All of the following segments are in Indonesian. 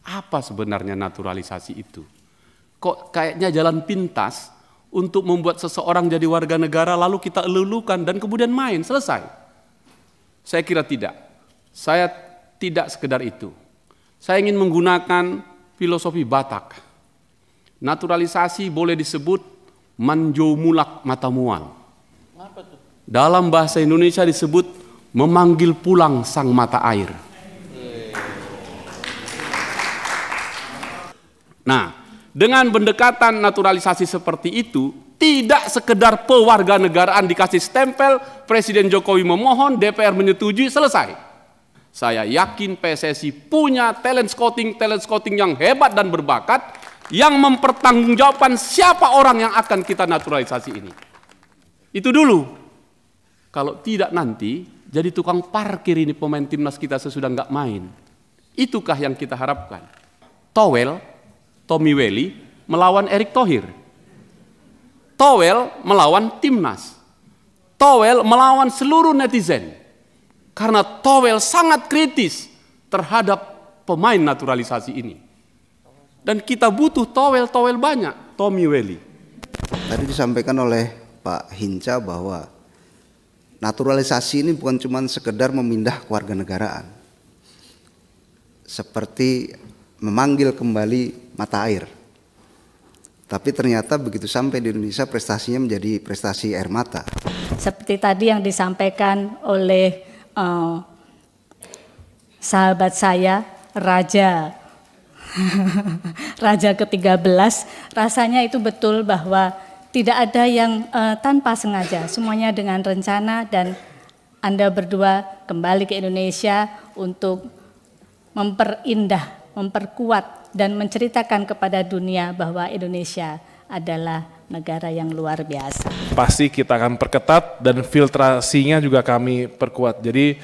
Apa sebenarnya naturalisasi itu? Kok kayaknya jalan pintas untuk membuat seseorang jadi warga negara lalu kita elulukan dan kemudian main, selesai. Saya kira tidak. Saya tidak sekedar itu. Saya ingin menggunakan filosofi Batak. Naturalisasi boleh disebut manjo mulak mata mual. Dalam bahasa Indonesia disebut memanggil pulang sang mata air. Nah, dengan pendekatan naturalisasi seperti itu, tidak sekedar pewarganegaraan dikasih stempel, Presiden Jokowi memohon, DPR menyetujui, selesai. Saya yakin PSSI punya talent scouting yang hebat dan berbakat, yang mempertanggungjawabkan siapa orang yang akan kita naturalisasi ini. Itu dulu. Kalau tidak nanti, jadi tukang parkir ini pemain timnas kita sesudah nggak main. Itukah yang kita harapkan? Tommy Welly melawan Erick Thohir. Towel melawan timnas. Towel melawan seluruh netizen. Karena Towel sangat kritis terhadap pemain naturalisasi ini. Dan kita butuh Towel banyak, Tommy Welly. Tadi disampaikan oleh Pak Hinca bahwa naturalisasi ini bukan cuma sekedar memindah kewarganegaraan. Seperti memanggil kembali mata air. Tapi ternyata begitu sampai di Indonesia prestasinya menjadi prestasi air mata. Seperti tadi yang disampaikan oleh sahabat saya, Raja ke-13, rasanya itu betul bahwa tidak ada yang tanpa sengaja, semuanya dengan rencana, dan Anda berdua kembali ke Indonesia untuk memperindah, memperkuat, dan menceritakan kepada dunia bahwa Indonesia adalah negara yang luar biasa. Pasti kita akan perketat dan filtrasinya juga kami perkuat. Jadi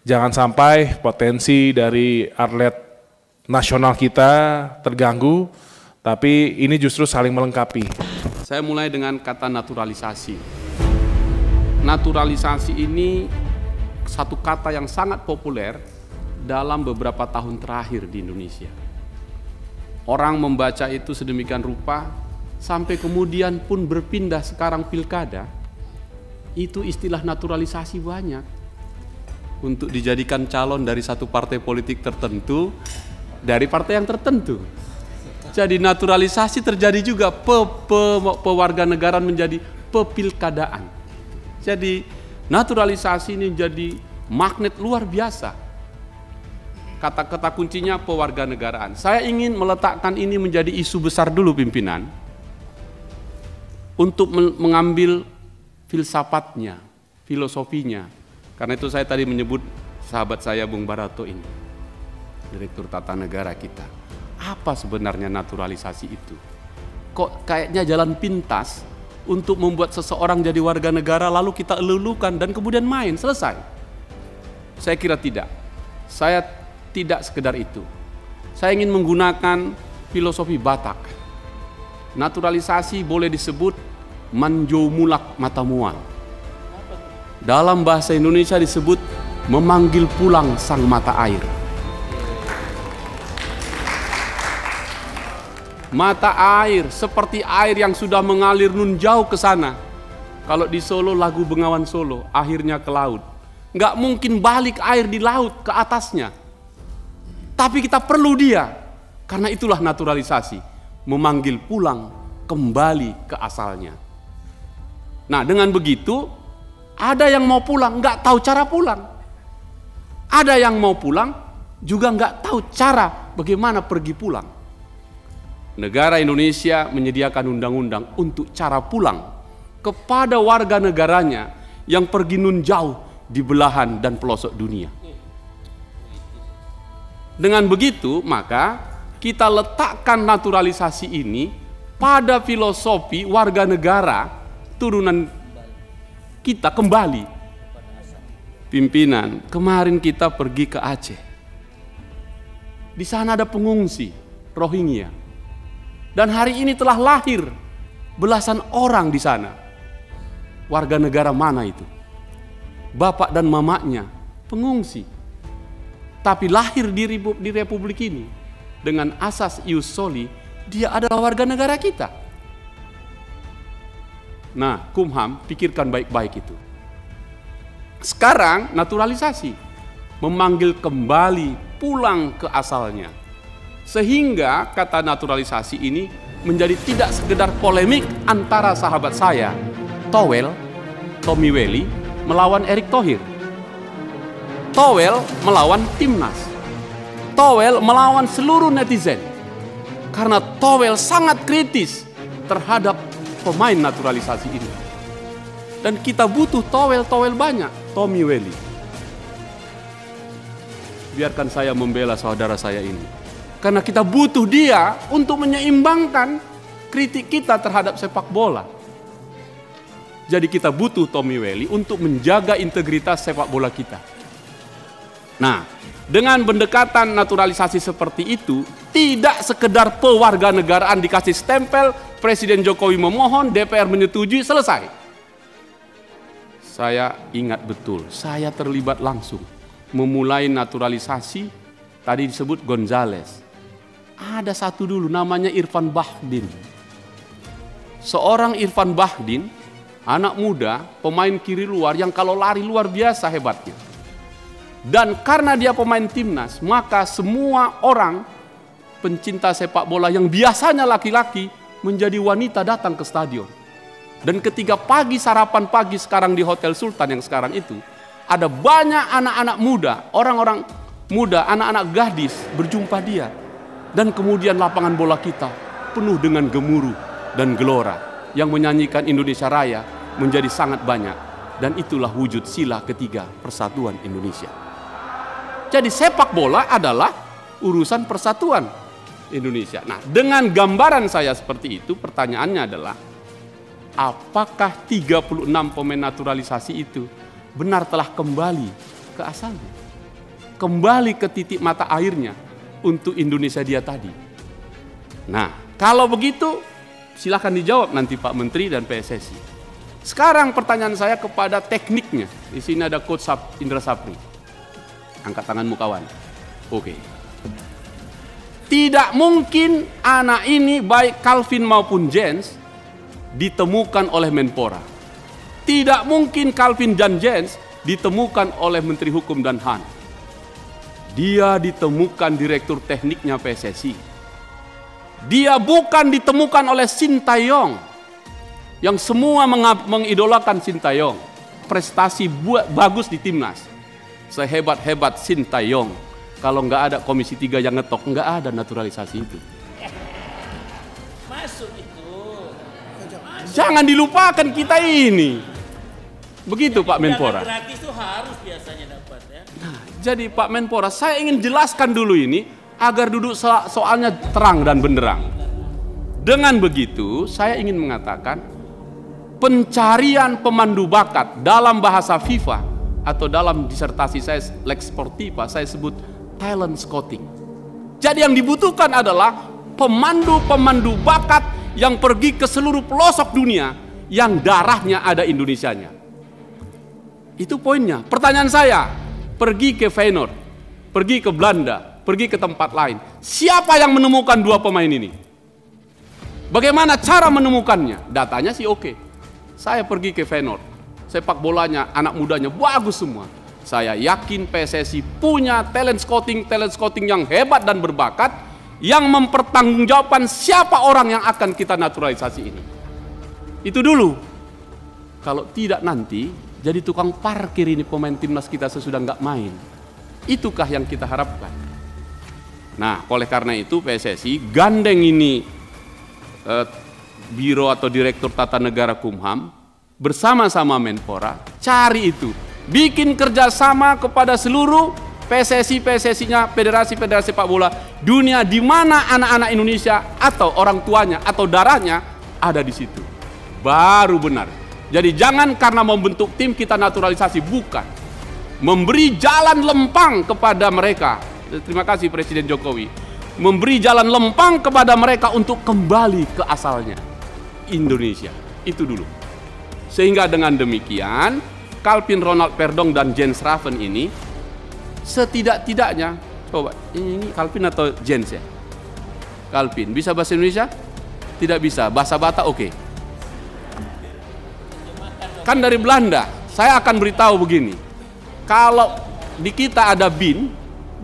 jangan sampai potensi dari atlet nasional kita terganggu, tapi ini justru saling melengkapi. Saya mulai dengan kata naturalisasi. Naturalisasi ini satu kata yang sangat populer dalam beberapa tahun terakhir di Indonesia. Orang membaca itu sedemikian rupa, sampai kemudian pun berpindah sekarang pilkada, itu istilah naturalisasi banyak. Untuk dijadikan calon dari satu partai politik tertentu, dari partai yang tertentu. Jadi naturalisasi terjadi juga, pewarganegaraan menjadi pepilkadaan. Jadi naturalisasi ini jadi magnet luar biasa. Kata-kata kuncinya pewarganegaraan. Saya ingin meletakkan ini menjadi isu besar dulu pimpinan, untuk mengambil filsafatnya, filosofinya. Karena itu saya tadi menyebut sahabat saya Bung Barato ini, Direktur Tata Negara kita. Apa sebenarnya naturalisasi itu? Kok kayaknya jalan pintas untuk membuat seseorang jadi warga negara lalu kita elulukan dan kemudian main, selesai. Saya kira tidak. Saya tidak sekedar itu. Saya ingin menggunakan filosofi Batak. Naturalisasi boleh disebut manjo mulak mata mual. Dalam bahasa Indonesia disebut memanggil pulang sang mata air. Mata air seperti air yang sudah mengalir nun jauh ke sana. Kalau di Solo lagu Bengawan Solo, akhirnya ke laut. Nggak mungkin balik air di laut ke atasnya. Tapi kita perlu dia. Karena itulah naturalisasi. Memanggil pulang kembali ke asalnya. Nah, dengan begitu ada yang mau pulang nggak tahu cara pulang. Ada yang mau pulang juga nggak tahu cara bagaimana pergi pulang. Negara Indonesia menyediakan undang-undang untuk cara pulang kepada warga negaranya yang pergi nun jauh di belahan dan pelosok dunia. Dengan begitu, maka kita letakkan naturalisasi ini pada filosofi warga negara turunan kita kembali. Pimpinan, kemarin kita pergi ke Aceh. Di sana ada pengungsi Rohingya. Dan hari ini telah lahir belasan orang di sana. Warga negara mana itu? Bapak dan mamanya pengungsi. Tapi lahir di republik ini. dengan asas ius soli, dia adalah warga negara kita. Nah, Kumham, pikirkan baik-baik itu. Sekarang naturalisasi, memanggil kembali pulang ke asalnya. Sehingga kata naturalisasi ini menjadi tidak sekedar polemik antara sahabat saya, Tommy Welly melawan Erick Thohir. Towel melawan Timnas. Towel melawan seluruh netizen. Karena Towel sangat kritis terhadap pemain naturalisasi ini. Dan kita butuh Towel banyak, Tommy Welly. Biarkan saya membela saudara saya ini. Karena kita butuh dia untuk menyeimbangkan kritik kita terhadap sepak bola. Jadi kita butuh Tommy Welly untuk menjaga integritas sepak bola kita. Nah, dengan pendekatan naturalisasi seperti itu, tidak sekedar pewarganegaraan dikasih stempel, Presiden Jokowi memohon, DPR menyetujui, selesai. Saya ingat betul, saya terlibat langsung memulai naturalisasi, tadi disebut Gonzales. Ada satu dulu namanya Irfan Bahdim. Seorang Irfan Bahdim, anak muda, pemain kiri luar yang kalau lari luar biasa hebatnya. Dan karena dia pemain timnas, maka semua orang pencinta sepak bola yang biasanya laki-laki menjadi wanita datang ke stadion. Dan ketika pagi sarapan pagi sekarang di Hotel Sultan yang sekarang itu, ada banyak anak-anak muda, orang-orang muda, anak-anak gadis berjumpa dia. Dan kemudian lapangan bola kita penuh dengan gemuruh dan gelora yang menyanyikan Indonesia Raya menjadi sangat banyak. Dan itulah wujud sila ketiga persatuan Indonesia. Jadi sepak bola adalah urusan persatuan Indonesia. Nah, dengan gambaran saya seperti itu, pertanyaannya adalah, apakah 36 pemain naturalisasi itu benar telah kembali ke asalnya? Kembali ke titik mata airnya untuk Indonesia dia tadi. Nah, kalau begitu silakan dijawab nanti Pak Menteri dan PSSI. Sekarang pertanyaan saya kepada tekniknya. Di sini ada Coach Indra Sapri. Angkat tanganmu kawan. Oke. Tidak mungkin anak ini baik Calvin maupun Jens ditemukan oleh Menpora. Tidak mungkin Calvin dan Jens ditemukan oleh Menteri Hukum dan HAM. Dia ditemukan direktur tekniknya PSSI. Dia bukan ditemukan oleh Sintayong yang semua mengidolakan Sintayong. Prestasi bagus di timnas. Sehebat-hebat Sintayong, kalau nggak ada Komisi 3 yang ngetok, nggak ada naturalisasi itu. Masuk itu. Jangan dilupakan kita ini. Begitu Pak Menpora. Gratis itu harus biasanya dapat ya. Nah, jadi Pak Menpora, saya ingin jelaskan dulu ini agar duduk soalnya terang dan benderang. Dengan begitu, saya ingin mengatakan pencarian pemandu bakat dalam bahasa FIFA atau dalam disertasi saya Lex Sportiva saya sebut talent scouting. Jadi yang dibutuhkan adalah pemandu-pemandu bakat yang pergi ke seluruh pelosok dunia yang darahnya ada Indonesianya. Itu poinnya. Pertanyaan saya, pergi ke Feyenoord, pergi ke Belanda, pergi ke tempat lain. Siapa yang menemukan dua pemain ini? Bagaimana cara menemukannya? Datanya sih oke. Saya pergi ke Feyenoord. Sepak bolanya, anak mudanya bagus semua. Saya yakin PSSI punya talent scouting yang hebat dan berbakat yang mempertanggungjawabkan siapa orang yang akan kita naturalisasi ini. Itu dulu. Kalau tidak nanti jadi tukang parkir ini pemain timnas kita sesudah nggak main. Itukah yang kita harapkan? Nah, oleh karena itu PSSI gandeng ini Biro atau Direktur Tata Negara Kumham bersama-sama Menpora, cari itu, bikin kerjasama kepada seluruh PSSI-nya, federasi-federasi sepak bola dunia di mana anak-anak Indonesia atau orang tuanya atau darahnya ada di situ. Baru benar. Jadi jangan karena membentuk tim kita naturalisasi, bukan. Memberi jalan lempang kepada mereka. Terima kasih Presiden Jokowi. Memberi jalan lempang kepada mereka untuk kembali ke asalnya, Indonesia. Itu dulu. Sehingga dengan demikian, Calvin Ronald Perdong dan Jens Raven ini setidak-tidaknya, coba ini Calvin atau Jens ya? Calvin. Bisa bahasa Indonesia? Tidak bisa. Bahasa Batak oke. Kan dari Belanda. Saya akan beritahu begini. Kalau di kita ada bin,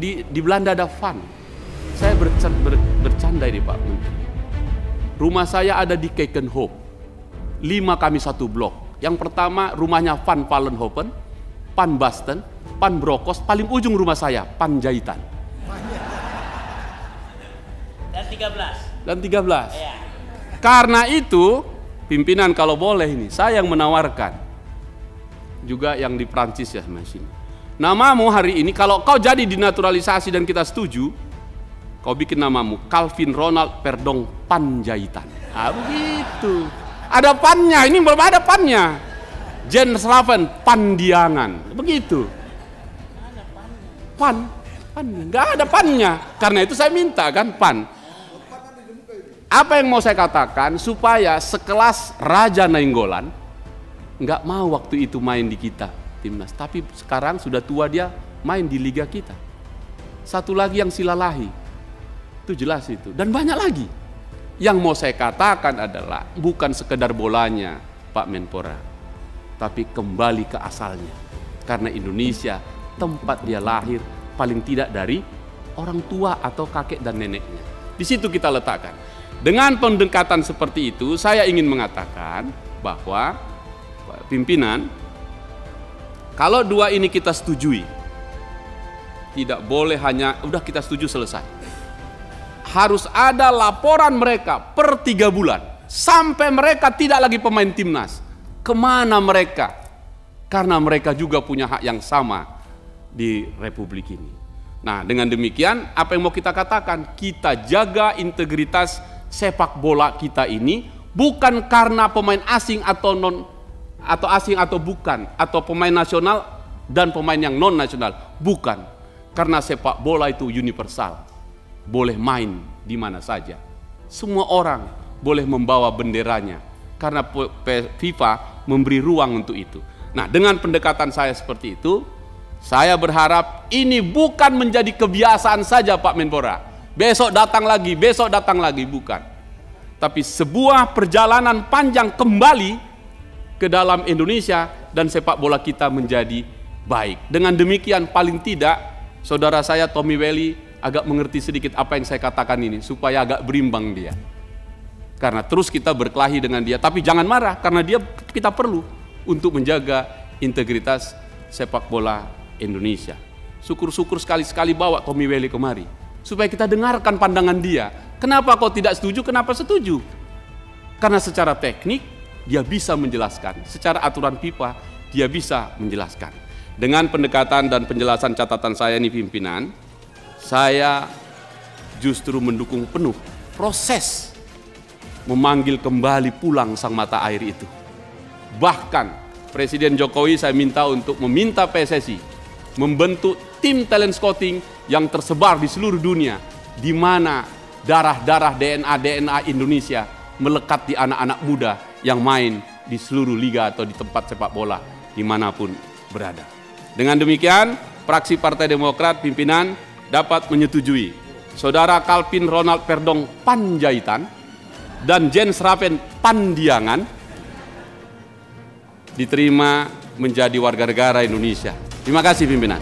di Belanda ada van. Saya bercanda ini Pak Menteri. Rumah saya ada di Keikenhof. 5 kami satu blok. Yang pertama rumahnya Van Palenhoven, Pan Basten, Pan Brokos, paling ujung rumah saya Panjaitan. Dan 13. Ya. Karena itu pimpinan kalau boleh ini saya yang menawarkan. Juga yang di Prancis ya sini. Namamu hari ini kalau kau jadi dinaturalisasi dan kita setuju, kau bikin namamu Calvin Ronald Perdong Panjaitan. Ah begitu. Ada pannya, ini belum ada pannya. Jens Raven Pandiangan. Begitu. Pan, nggak ada pannya. Karena itu saya minta kan pan. Apa yang mau saya katakan supaya sekelas Raja Nainggolan nggak mau waktu itu main di kita timnas, tapi sekarang sudah tua dia main di liga kita. Satu lagi yang Silalahi, itu jelas itu, dan banyak lagi. Yang mau saya katakan adalah bukan sekedar bolanya Pak Menpora, tapi kembali ke asalnya. Karena Indonesia tempat dia lahir paling tidak dari orang tua atau kakek dan neneknya. Di situ kita letakkan. Dengan pendekatan seperti itu, saya ingin mengatakan bahwa pimpinan, kalau dua ini kita setujui, tidak boleh hanya udah kita setuju selesai. Harus ada laporan mereka per 3 bulan sampai mereka tidak lagi pemain timnas. Kemana mereka? Karena mereka juga punya hak yang sama di Republik ini. Nah, dengan demikian apa yang mau kita katakan? Kita jaga integritas sepak bola kita ini bukan karena pemain asing atau asing atau bukan, atau pemain nasional dan pemain yang non nasional, bukan. Karena sepak bola itu universal, boleh main di mana saja, semua orang boleh membawa benderanya karena FIFA memberi ruang untuk itu. Nah, dengan pendekatan saya seperti itu, saya berharap ini bukan menjadi kebiasaan saja Pak Menpora, besok datang lagi, bukan, tapi sebuah perjalanan panjang kembali ke dalam Indonesia dan sepak bola kita menjadi baik. Dengan demikian paling tidak saudara saya Tommy Welly agak mengerti sedikit apa yang saya katakan ini supaya agak berimbang dia. Karena terus kita berkelahi dengan dia, tapi jangan marah karena dia kita perlu untuk menjaga integritas sepak bola Indonesia. Syukur-syukur sekali-sekali bawa Tommy Welly kemari supaya kita dengarkan pandangan dia. Kenapa kau tidak setuju? Kenapa setuju? Karena secara teknik dia bisa menjelaskan, secara aturan FIFA dia bisa menjelaskan. Dengan pendekatan dan penjelasan catatan saya ini pimpinan, saya justru mendukung penuh proses memanggil kembali pulang sang mata air itu. Bahkan Presiden Jokowi saya minta untuk meminta PSSI membentuk tim talent scouting yang tersebar di seluruh dunia, di mana darah-darah DNA Indonesia melekat di anak-anak muda yang main di seluruh liga atau di tempat sepak bola dimanapun berada. Dengan demikian, fraksi Partai Demokrat pimpinan dapat menyetujui saudara Calvin Ronald Perdong Panjaitan dan Jens Raven Pandiangan diterima menjadi warga negara Indonesia. Terima kasih pimpinan.